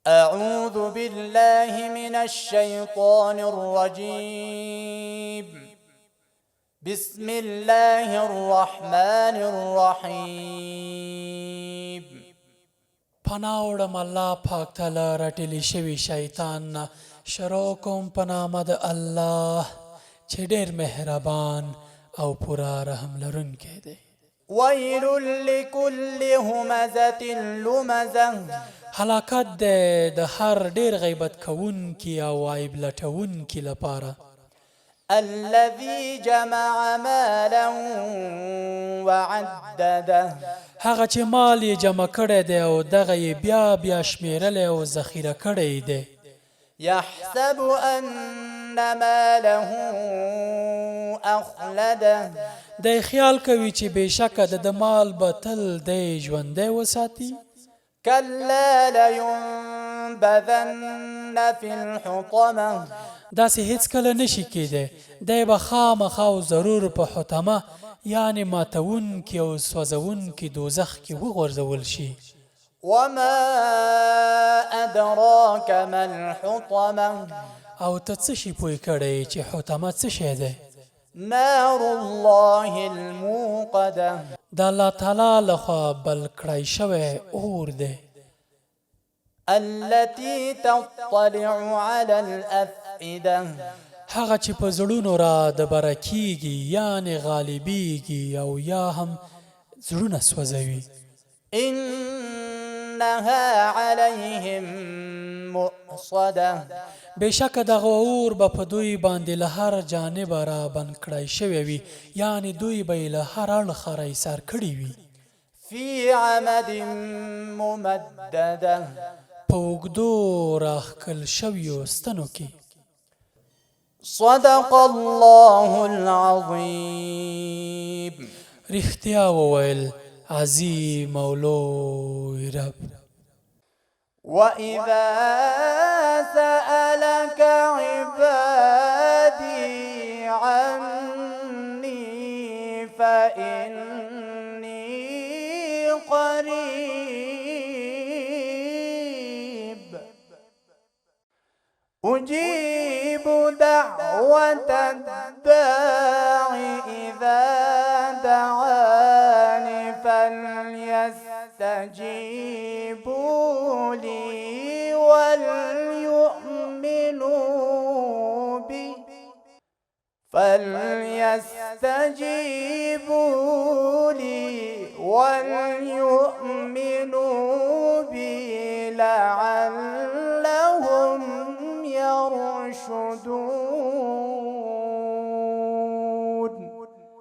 أعوذ بالله من الشيطان الرجيم بسم الله الرحمن الرحيم پناوړم الله پاک تعالی راټلی شوی شیطان نه شروع کوم په نامه د الله چې ډېر مهربان او پوره رحم لرونکی دی. ويل لكل همزة لمزة هلاکت دی د هر ډېر غیبت کوونکي او عیب لټونکي لپاره الذي جمع مالا وعدده هغه چې مال یې جمع کړی دی او دغه یې بیا بیا شمیرلی او ذخیره کړی دی. يحسب أن ماله أخلده دی خیال کوي چې بېشکه د مال به تل دی ژوندی وساتي. كلا لينبذن في الحطمة داسې هیڅکله نشي کېدی دی به خامخا او ضرور په حطمه یعنې ماتونکي او سوځونکي دوزخ کې وغورځول شي. وما أدراك ما الحطمة او ته څه شي پوه کړی چې حطمه څه شی دی؟ نار الله الموقدة د الله تعالی لخوا بل کړی شوی اور دی التي تطلع على الأفئدة هغه چې په زړونو را د بره کیږي یعنې غالبیږي او یا هم زړونه سوځوي. إنها عليهم مؤصدة بېشکه دغه اور به په دوی باندې له هر جانبه را بند کړی شوی وي یعنې دوی به یې له هر اړخه را ایسار کړي وي. في عمد ممدده په اوږدو راښکل شویو ستنو کې. صدق الله العظيم. رښتیا وویل عظیم او لوی رب. وإذا سألك عبادي عني فإني قريب أجيب دعوة الداع إذا دعاني فليستجيبوا لي وليؤمنوا بي لعلهم يرشدون.